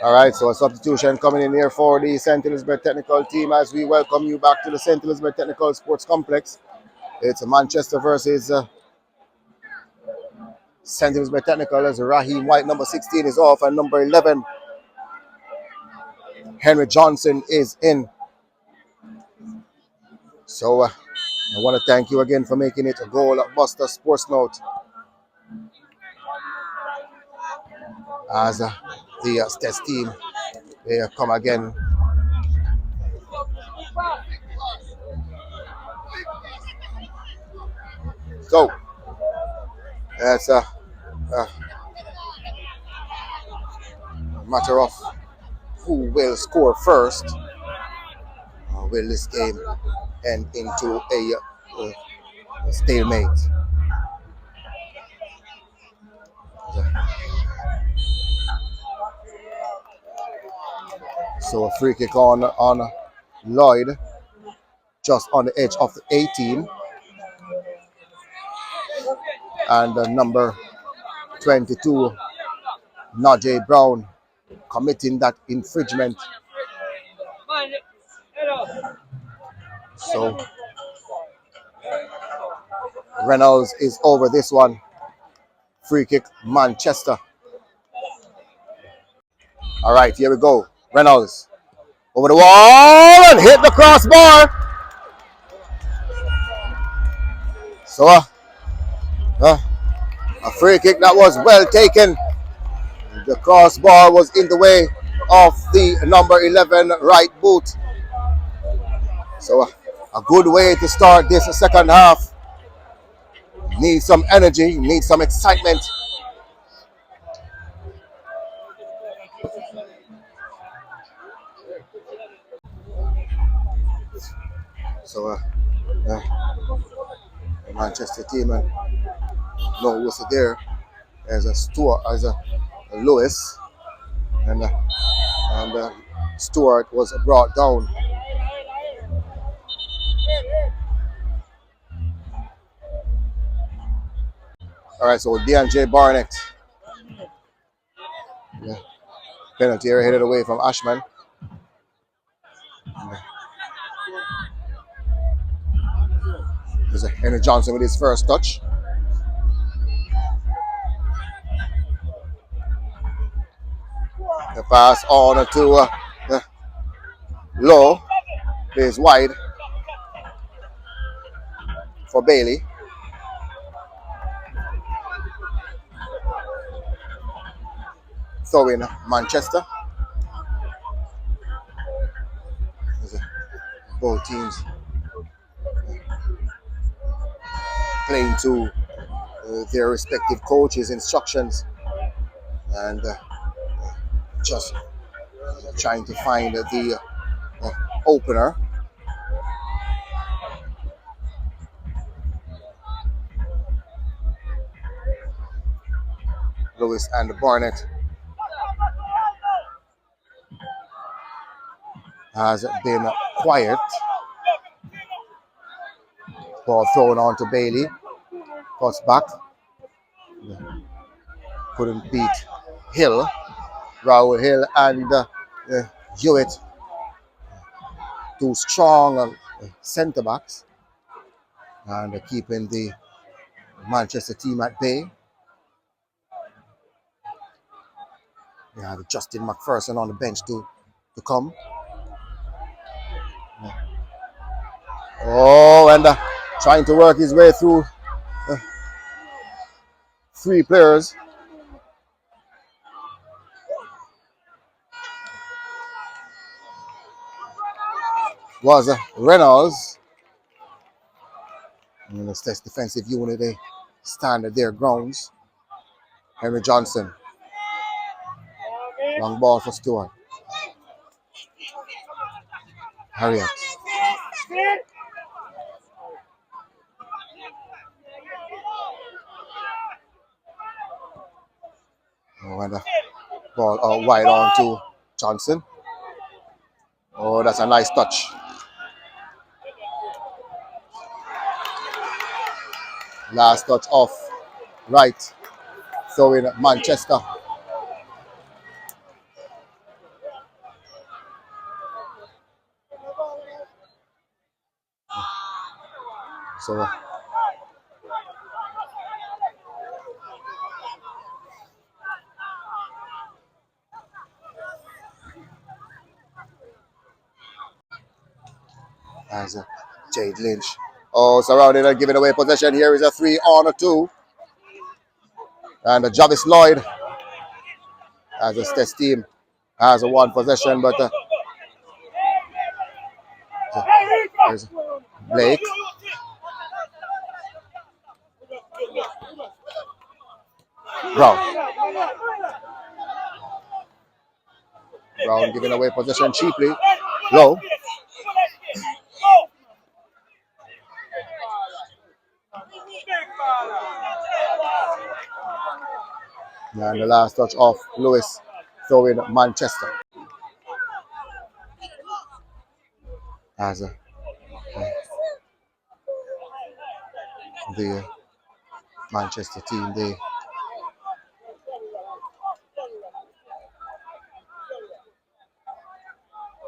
All right, so a substitution coming in here for the St. Elizabeth Technical team as we welcome you back to the St. Elizabeth Technical Sports Complex. It's Manchester versus St. Elizabeth Technical as Raheem White, number 16, is off, and number 11, Henry Johnson, is in. So I want to thank you again for making it a goal at Buster Sports Note as the Stats team, they come again. So it's a matter of who will score first. Will this game end into a stalemate? So a free kick on Lloyd, just on the edge of the 18, and number 22, Najee Brown, committing that infringement. So Reynolds is over this one. Free kick, Manchester. All right, here we go. Reynolds over the wall and hit the crossbar. So a free kick that was well taken. The crossbar was in the way of the number 11 right boot. So a good way to start this second half. Need some energy, need some excitement. So the Manchester team and no whistle there as a Stuart, as a Lewis, and Stuart was brought down. All right, so DeAndre Barnett, penalty area headed away from Ashman. There's a Henry Johnson with his first touch. The pass on to Low, plays wide for Bailey. Throw in Manchester. Both teams playing to their respective coaches' instructions and just trying to find the opener. Lewis and Barnett has been quiet. Ball thrown on to Bailey. Cuts back. Couldn't beat Hill. Raul Hill and Hewitt. Two strong centre backs. And keeping the Manchester team at bay. We have Justin McPherson on the bench to come. Oh, and trying to work his way through three players. Was Reynolds. And the States defensive unit, they stand at their grounds. Henry Johnson. Long ball for Stewart. Harriet. Oh, and the ball out wide on to Johnson. Oh, that's a nice touch. Last touch off right. Throw in Manchester. So as Jade Lynch. Oh, surrounded and giving away possession. Here is a 3-on-2. And Javis Lloyd as a Stess team has a one possession, but there's Blake. Brown. Brown giving away possession cheaply. Low. And the last touch of Lewis throwing Manchester. As the Manchester team, they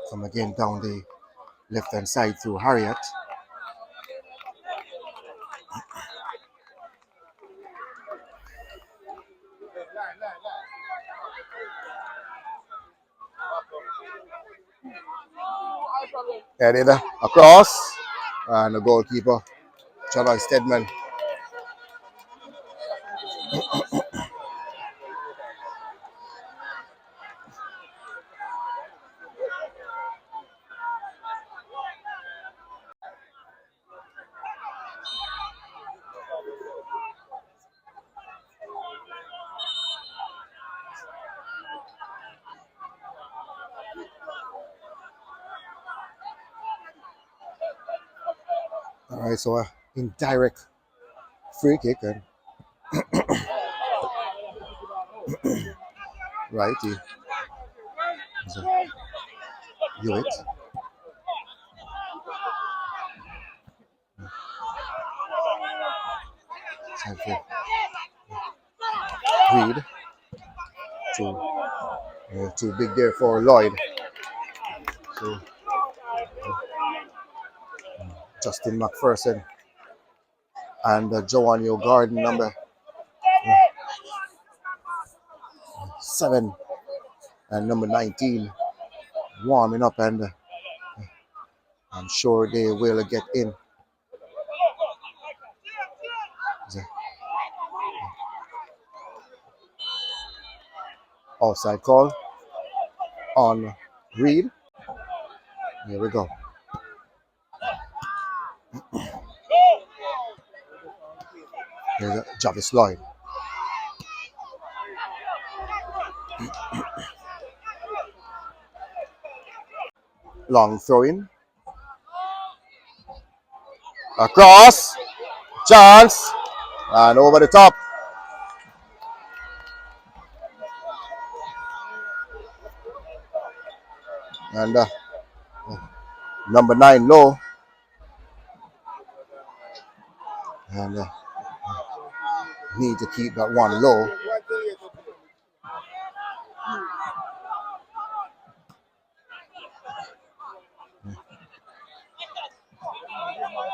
come again down the left hand side through Harriet. Headed across, and the goalkeeper, Charlie Stedman. All right, so indirect free kick and right, Hewitt. Reed. Too big there for Lloyd. So Justin McPherson and Joanne Garden, number 7 and number 19, warming up, and I'm sure they will get in. Offside call on Reed. Here we go. Here's Javis Lloyd. Long throw-in. Across. Chance. And over the top. And number 9 low. And need to keep that one low.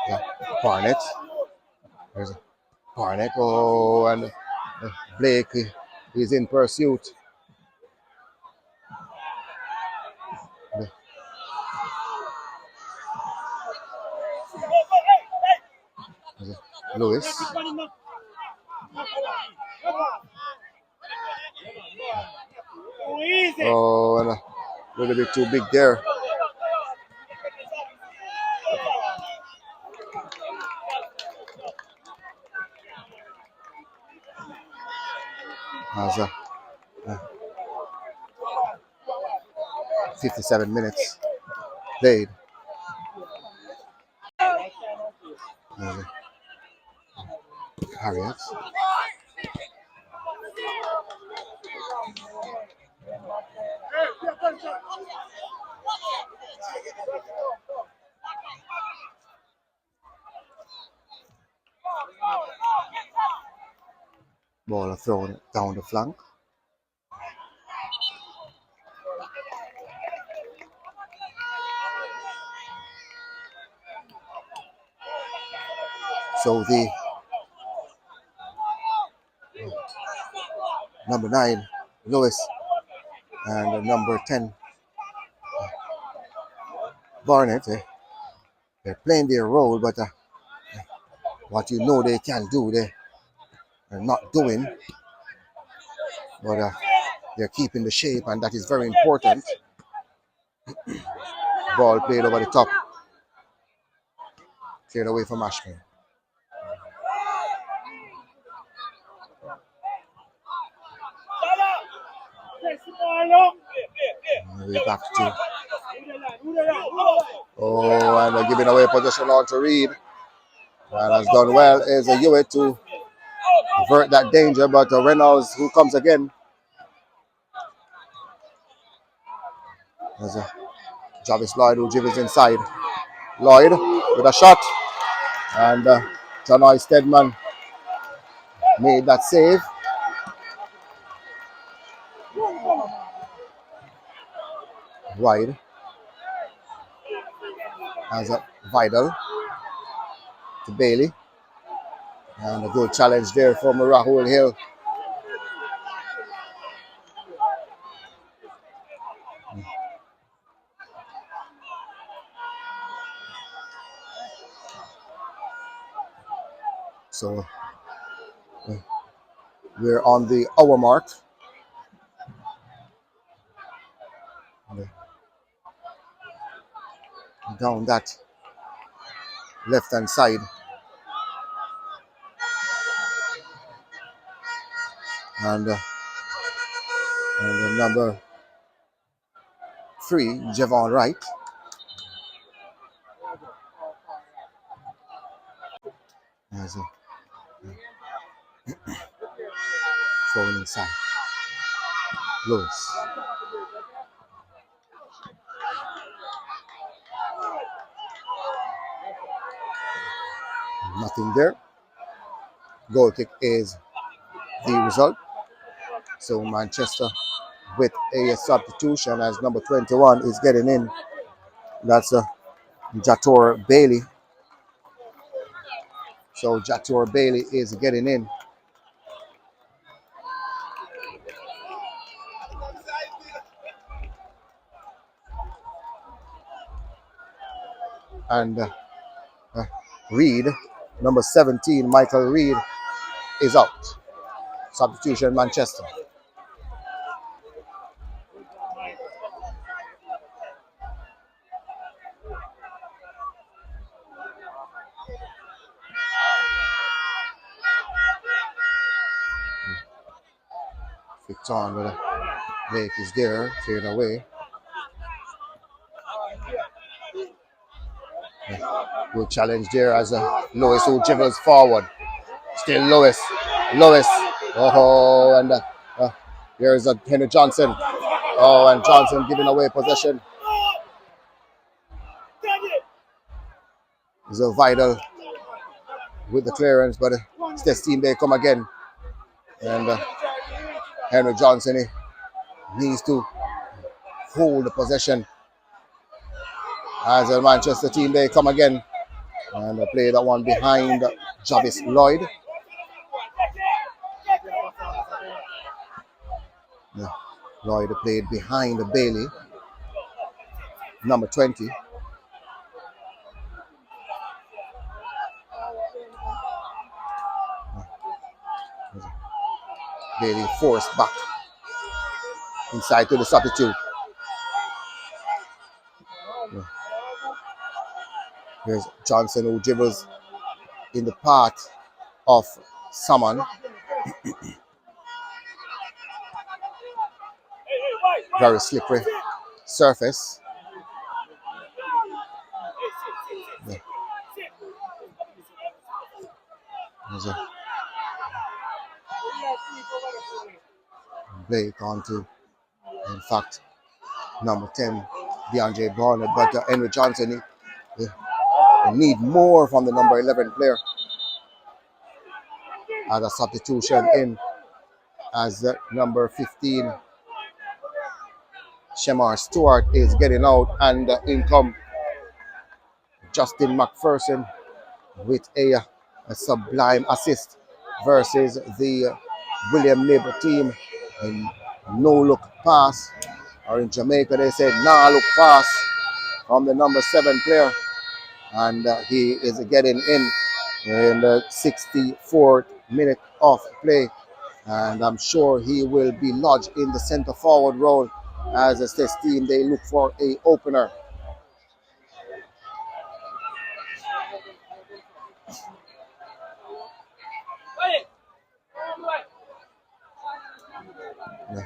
Yeah. Barnett. There's Barnett. Oh, and Blake is in pursuit. Lewis. Oh, and a little bit too big there. As 57 minutes played. Harriet. Ball thrown down the flank. So the number 9, Lewis, and the number 10, Barnett, they're playing their role, but what you know they can do, they are not doing, but they're keeping the shape, and that is very important. Ball played over the top, cleared away from Ashman. Way back to. Oh, and they're giving away possession on to Reed. And has done well is a Hewitt to avert that danger, but Reynolds, who comes again, there's a Jarvis Lloyd who dribbles inside. Lloyd with a shot, and John Stedman made that save. Wide as a Vidal to Bailey, and a good challenge there from Rahul Hill. So we're on the hour mark. Down that left hand side. And number 3, Javon Wright. As a throwing inside. Lewis. Nothing there. Goal kick is the result. So Manchester with a substitution as number 21 is getting in. That's Jator Bailey. So Jator Bailey is getting in. And Reed, number 17, Michael Reed, is out. Substitution Manchester. Victor with a Blake is there, cleared away. Good challenge there as Lewis who dribbles forward. Still Lewis. Oh, and there's a Henry Johnson. Oh, and Johnson giving away possession. It's a Vidal with the clearance, but Steph team they come again. And Henry Johnson needs to hold the possession as a Manchester team they come again. And they play that one behind Jarvis Lloyd. Yeah. Lloyd played behind Bailey, number 20. Bailey forced back inside to the substitute. Yeah. Here's Johnson who dribbles in the path of someone. Very slippery surface. Yeah. There's a Blake onto, in fact, number 10, DeAndre Barnett, but Henry Johnson, they need more from the number 11 player. As a substitution in as number 15, Shemar Stewart is getting out, and in come Justin McPherson with a a sublime assist versus the William Nib team. And no look pass, or in Jamaica they said nah look pass from the number 7 player, and he is getting in the 64th minute of play, and I'm sure he will be lodged in the center forward role as this team they look for a opener. Yeah.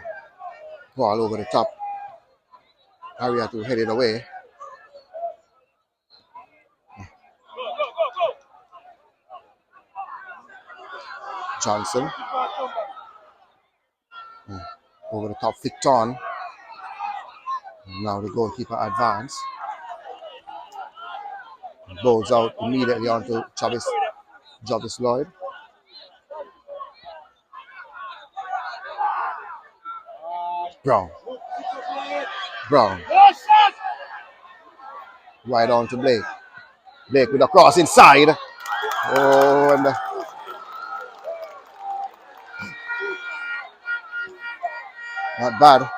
Ball over the top. Harriet to head it away. Johnson. Over the top, Ficton. Now the goalkeeper advance. Bowls out immediately onto Jarvis Lloyd. Brown. Right on to Blake. Blake with a cross inside. Oh, and not bad.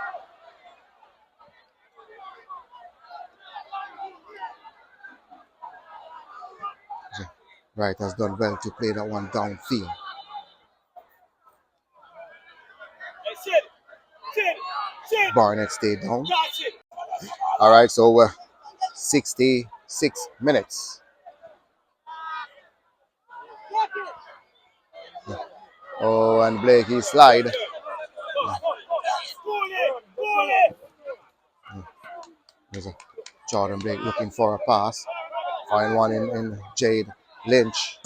Wright has done well to play that one downfield. Barnett stayed down. All right, so 66 minutes. Oh, and Blake, he slide. There's a Jordan Blake looking for a pass. Find one in Jade Lynch.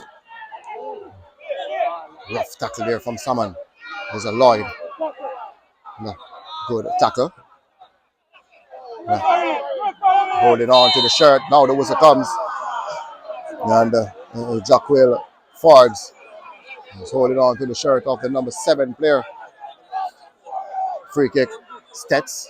Rough tackle there from Salmon. There's a Lloyd. Good tackle. Holding on to the shirt. Now the whistle comes. And Jacquel Forbes is holding on to the shirt of the number 7 player. Free kick. Stets.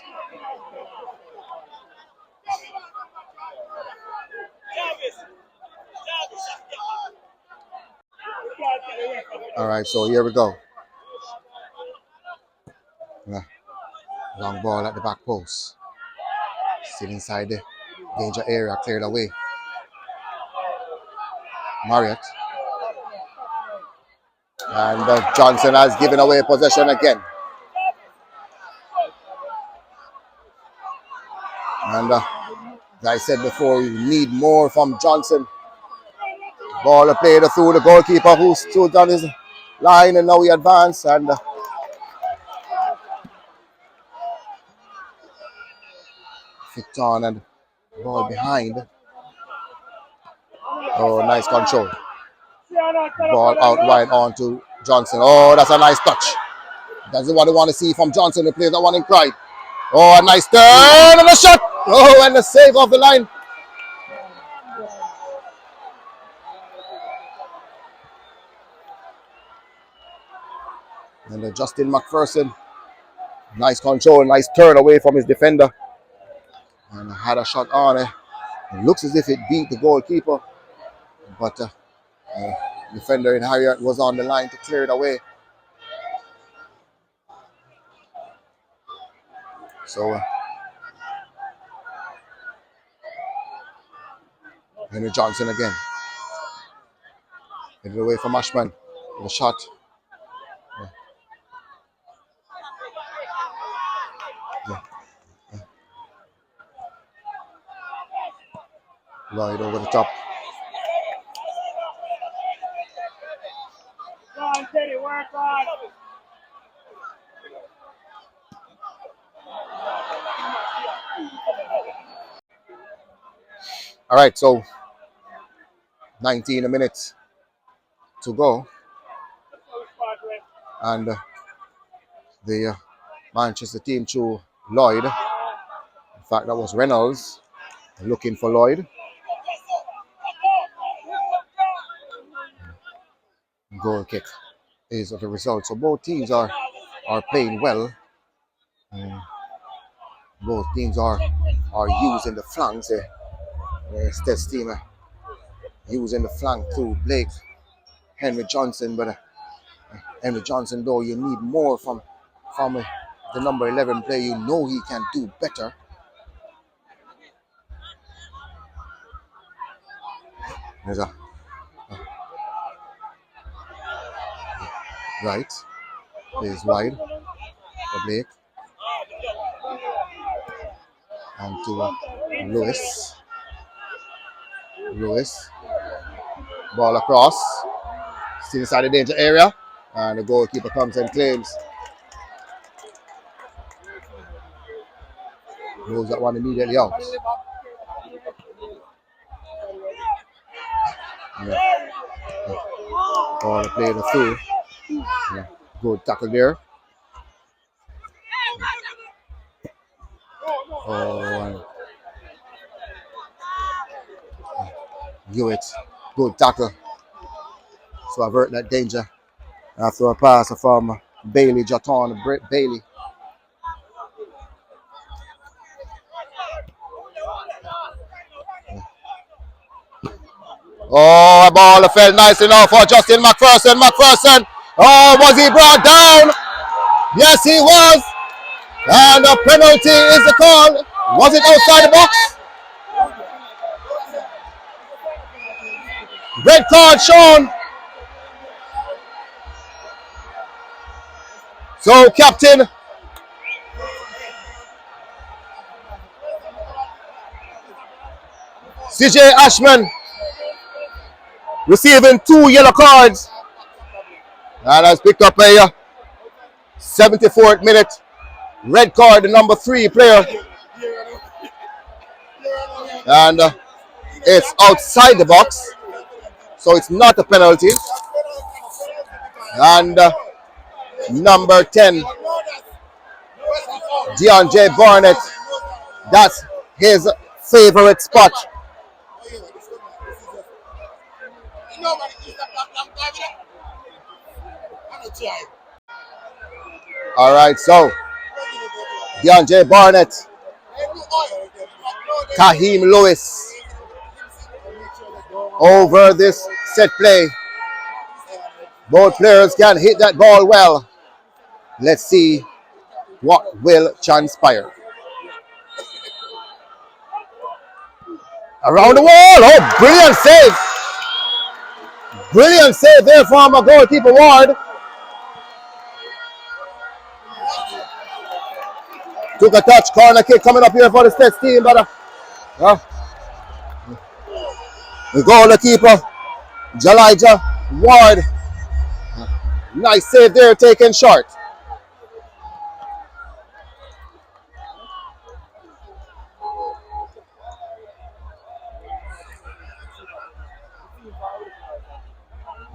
All right, so here we go. Long ball at the back post. Still inside the danger area, cleared away. Marriott. And Johnson has given away possession again. And as I said before, we need more from Johnson. Ball played through the goalkeeper who stood on his line, and now he advanced. And Ficton and ball behind. Oh, nice control. Ball out wide on to Johnson. Oh, that's a nice touch. That's what I want to see from Johnson. He plays that one in pride. Oh, a nice turn and a shot. Oh, and the save off the line. And Justin McPherson. Nice control, nice turn away from his defender. And had a shot on it. It looks as if it beat the goalkeeper. But defender in Harriet was on the line to clear it away. So Henry Johnson again. Hit it away from Ashman. The shot. Lloyd over the top. All right, so 19 minutes to go. And the Manchester team through Lloyd. In fact, that was Reynolds looking for Lloyd. Goal kick is the result. So both teams are playing well. Both teams are using the flanks. Stet's team using the flank to Blake Henry Johnson, but Henry Johnson, though, you need more from the number 11 player. You know he can do better. There's a right. Plays wide for Blake. And to Lewis. Lewis. Ball across. Still inside the danger area. And the goalkeeper comes and claims. Moves that one immediately out. Yeah. Ball played through. Yeah. Good tackle there. Oh, and Hewitt. Good tackle. So avert that danger. After a pass from Bailey, Jaton Bailey. Oh, a ball fell nice enough for Justin McPherson. McPherson. Oh, was he brought down? Yes, he was. And a penalty is the call. Was it outside the box? Red card shown. So, Captain CJ Ashman receiving 2 yellow cards. And has picked up a 74th minute red card, the number 3 player. And it's outside the box. So it's not a penalty. And number 10, DeAndre Barnett, that's his favorite spot. All right, so DeAndre Barnett, Kaheem Lewis over this set play. Both players can hit that ball well. Let's see what will transpire. Around the wall. Oh, brilliant save. Brilliant save there from a goalkeeper Ward. Took a touch, corner kick coming up here for the States team, but the goalkeeper, Jalijah Ward. Nice save there, taken short.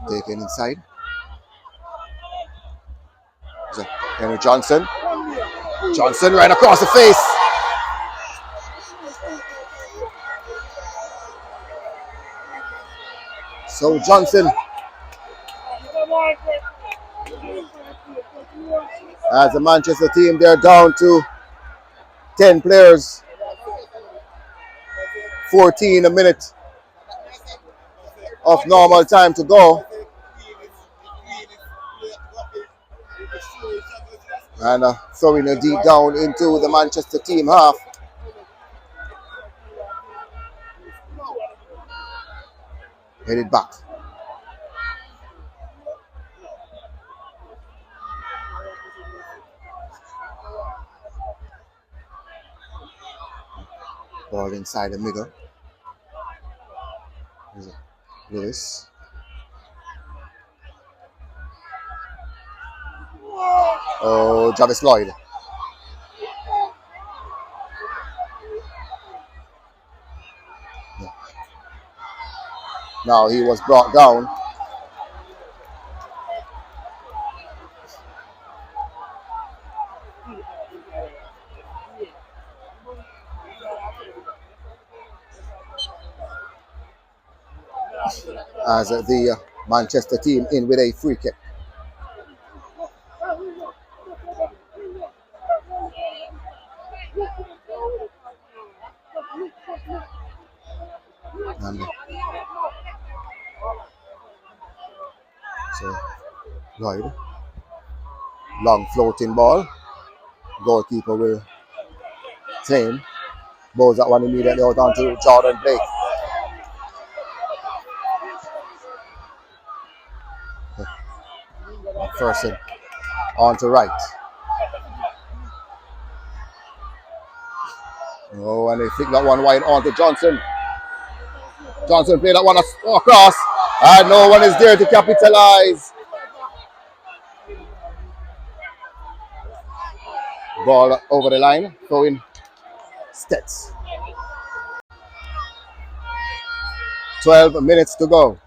Taken inside. Henry Johnson. Johnson right across the face. So Johnson as the Manchester team, they're down to 10 players. 14 a minute of normal time to go. And throwing a deep down into the Manchester team half. Headed back. Ball inside the middle. Lewis. Oh, Jarvis Lloyd. Now he was brought down. As the Manchester team in with a free kick. And Lloyd. Long floating ball. Goalkeeper will claim. Bowls that one immediately out onto Jordan Blake. McPherson on to right. Oh, and they flick that one wide on to Johnson. Johnson played that one across. And no one is there to capitalize. Ball over the line. Throwing Stets. 12 minutes to go.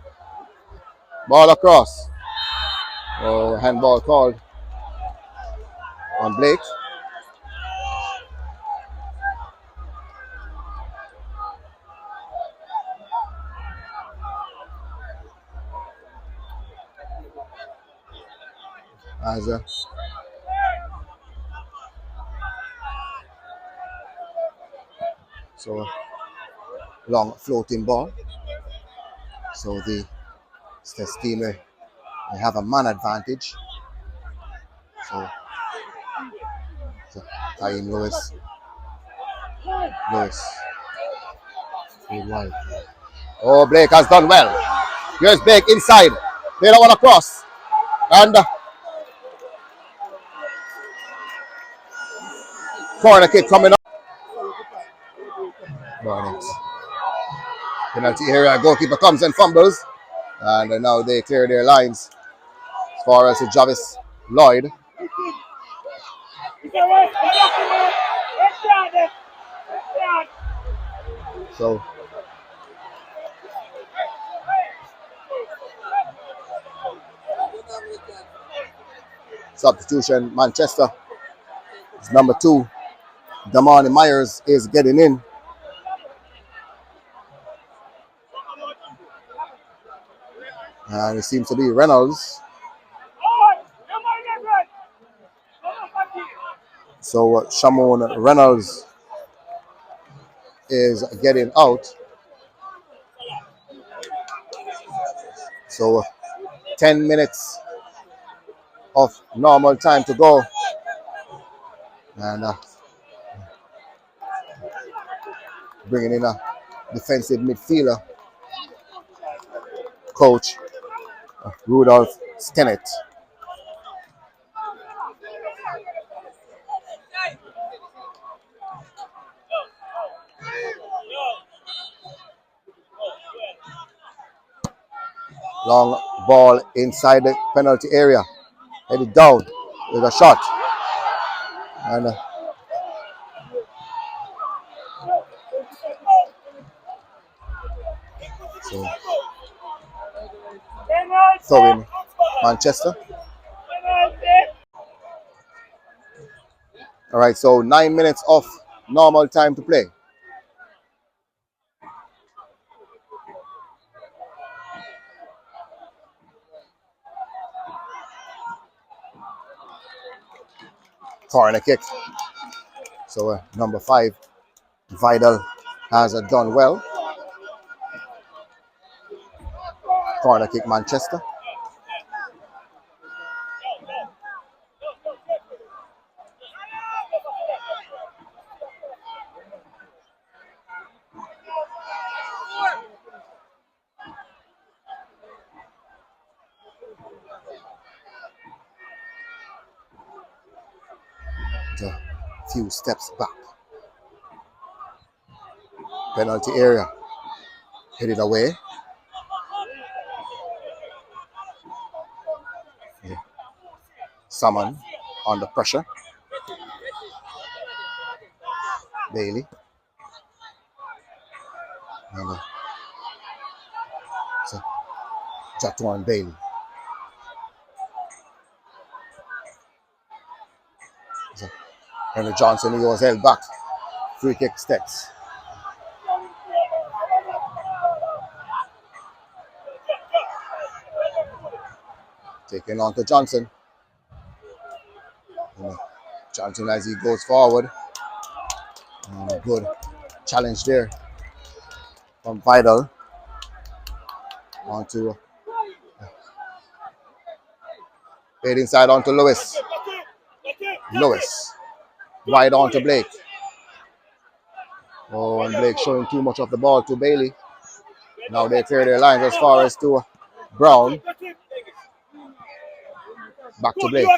Ball across. Oh, handball called on Blake. As so long floating ball. So the Stets team they have a man advantage. So Tyne Lewis. Wide. Oh, Blake has done well. Here's Blake inside. Play that one across. And corner kick coming up. Barnett. Penalty area. Goalkeeper comes and fumbles. And now they clear their lines. As far as Jarvis Lloyd. So substitution, Manchester. Number 2, Damani Myers is getting in. And it seems to be Reynolds. So Shamon Reynolds is getting out. So 10 minutes of normal time to go. And bringing in a defensive midfielder, coach Rudolph Stennett. Long ball inside the penalty area. Headed down with a shot. And so throwing Manchester. All right, so 9 minutes of normal time to play. Corner kick. So number 5, Vidal has done well. Corner kick, Manchester. A few steps back. Penalty area. Headed away. Yeah. Salmon under pressure. Bailey. And so Jatuan Bailey. So Henry Johnson, he was held back. Free kick Stets. Taking on to Johnson. Johnson as he goes forward. Good challenge there from Vidal. Onto Played inside onto Lewis. Lewis. Wide onto Blake. Oh, and Blake showing too much of the ball to Bailey. Now they clear their lines as far as to Brown. Back to Blake.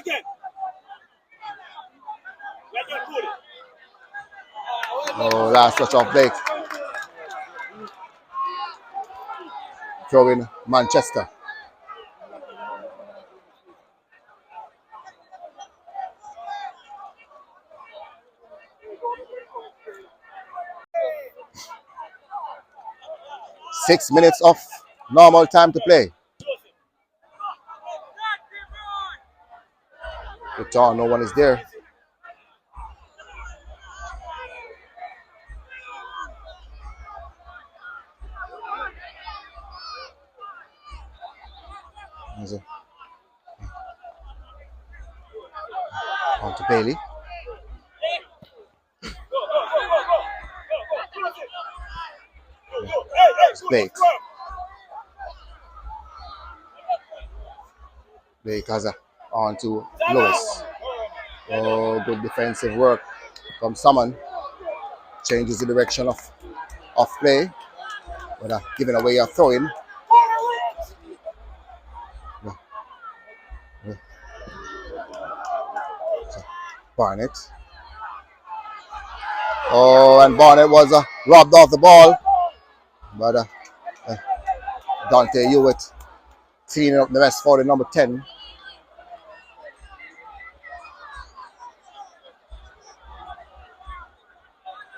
Oh, last touch of Blake. Throwing Manchester. Six minutes of normal time to play. Good turn, no one is there. On to Bailey. Blake. Blake has on to Lewis. Oh, good defensive work from Salmon. Changes the direction of play. But giving away a throw-in. Barnett. Oh, and Barnett was robbed off the ball. But Dante Hewitt cleaning up the mess for the number 10.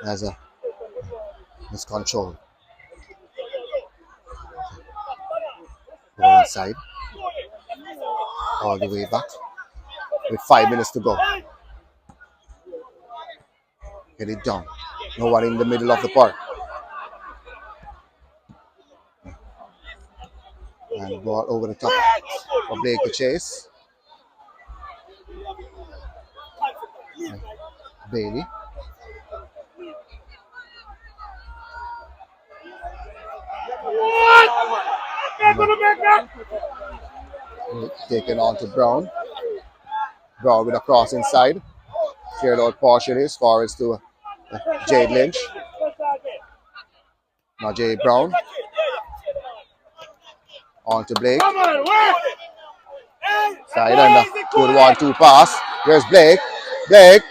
As a miscontrol. Go inside. All the way back. With 5 minutes to go. Get it down. No one in the middle of the park. And the ball over the top for Blake to chase. Bailey. Taken on to Brown. Brown with a cross inside. Cleared out partially as far as to Jade Lynch. Now Jade Brown. On to Blake. Side and good 1-2 pass. Here's Blake. Blake.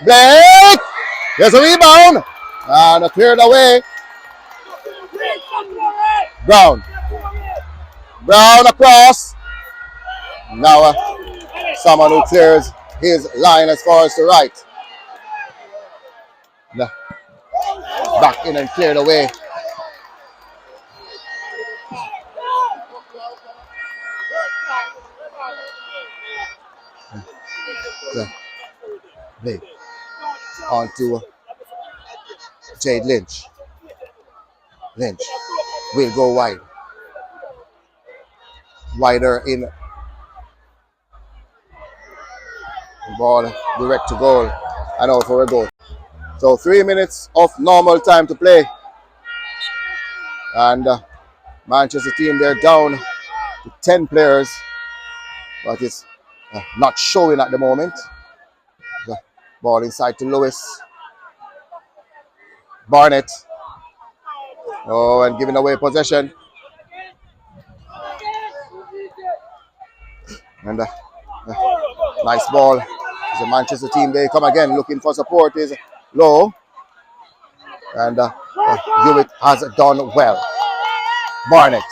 There's a rebound. And cleared away. Brown across. Now someone who clears his line as far as the right. Back in and cleared away. Blake. On to Jade Lynch. Lynch will go wide. Wider in. Ball direct to goal. And out for a goal. So 3 minutes of normal time to play. And Manchester team, they're down to 10 players. But it's not showing at the moment. The ball inside to Lewis. Barnett. Oh, and giving away possession. And nice ball. The Manchester team, they come again looking for support. Is low. And Hewitt has done well. Barnett.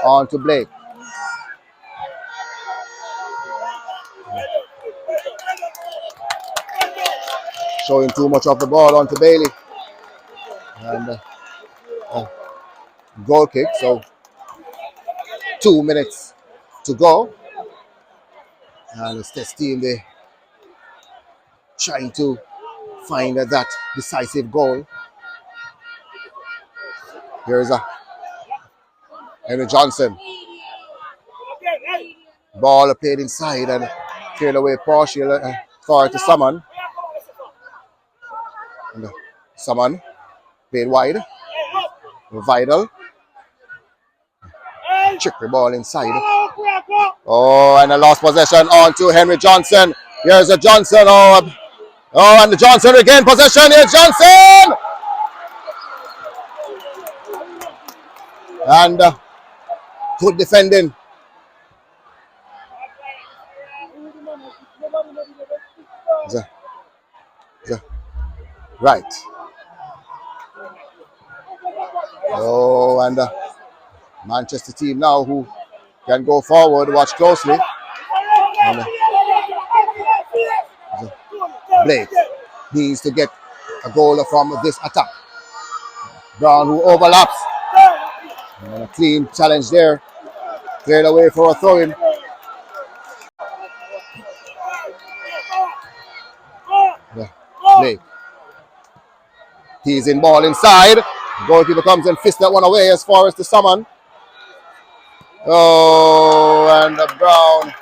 On to Blake. Showing too much of the ball onto Bailey. And goal kick. So 2 minutes to go. And it's this team, they trying to find that decisive goal. Here's Henry Johnson. Ball played inside and cleared away partial far to Salmon. And Salmon played wide. Vital. Check the ball inside. Oh, and a lost possession on to Henry Johnson. Here's a Johnson. And the Johnson again. Possession. Here's Johnson. And good defending. Right. Oh, and Manchester team now who can go forward. Watch closely. And, Blake needs to get a goal from this attack. Brown who overlaps. And a clean challenge there. Cleared away for a throw-in. Blake. He's in ball inside. Goalkeeper comes and fists that one away as far as the summon. Oh, and Brown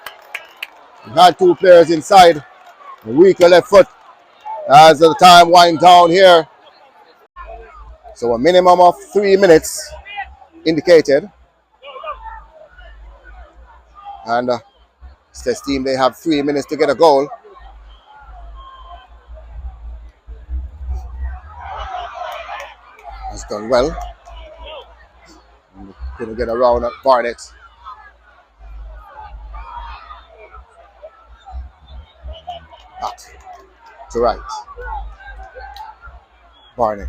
had two players inside. A weaker left foot as the time winds down here. So a minimum of 3 minutes indicated. And this team, they have 3 minutes to get a goal. Has done well. Couldn't get around at Barnett. Back to right. Barnett.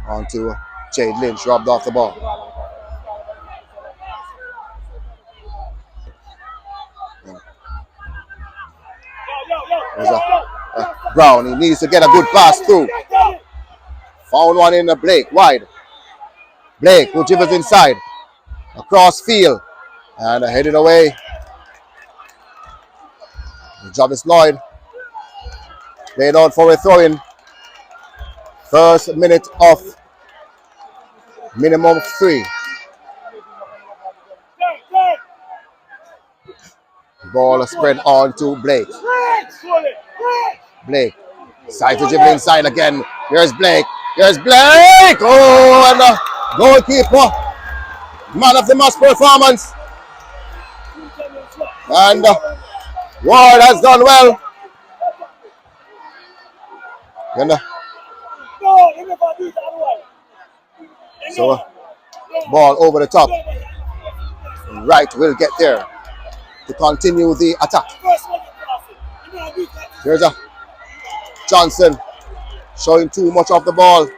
On to Jade Lynch, robbed off the ball. There's Brown, he needs to get a good pass through. Found one in the Blake, wide. Blake who dribbles inside. Across field. And headed away. The job is Lloyd. Played out for a throw-in. First minute of minimum 3. Ball spread on to Blake. Blake. Side to dribble inside again. Here's Blake. Here's Blake. Oh, and the goalkeeper. Man of the match performance. And Ward has done well. And so ball over the top. Right will get there to continue the attack. Here's a Johnson showing too much of the ball.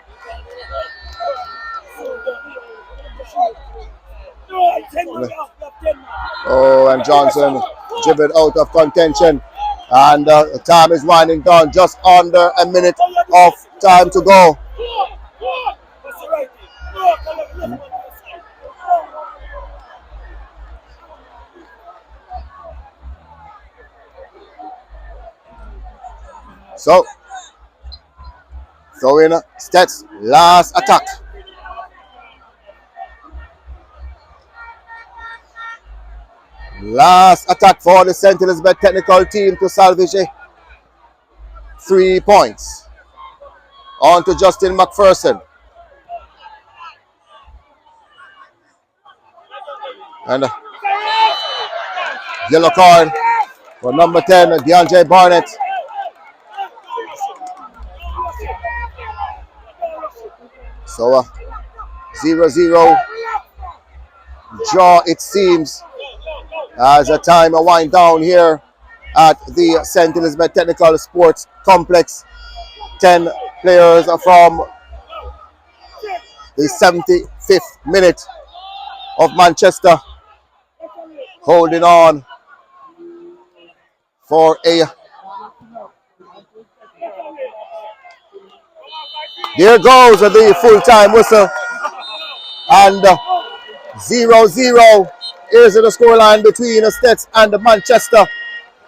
Oh, and Johnson dribbled out of contention. And the time is winding down. Just under a minute of time to go. So, throw in Stats last attack. Last attack for the St. Elizabeth technical team to salvage 3 points. On to Justin McPherson. And yellow card for number 10, DeAndre Barnett. So 0-0 draw it seems as a time a wind down here at the St. Elizabeth Technical Sports Complex. 10 players from the 75th minute of Manchester holding on for a... There goes the full-time whistle. And 0-0 is the scoreline between the Stets and the Manchester.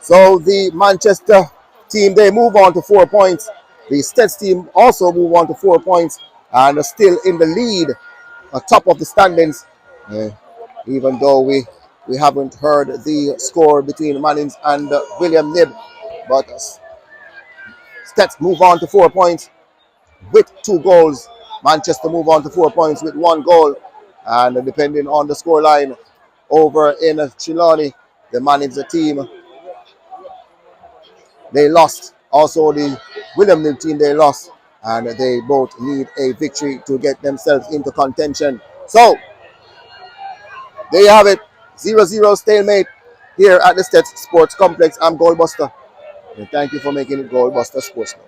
So the Manchester team, they move on to 4 points. The Stets team also move on to 4 points and are still in the lead, top of the standings. Even though we haven't heard the score between Mannings and William Nib. But Stets move on to 4 points with 2 goals. Manchester move on to 4 points with 1 goal. And depending on the scoreline over in Chilani, the manager team, they lost. Also, the William Mill team, they lost. And they both need a victory to get themselves into contention. So, there you have it. 0-0 stalemate here at the State Sports Complex. I'm Goldbuster. And thank you for making it Goldbuster Sportsman.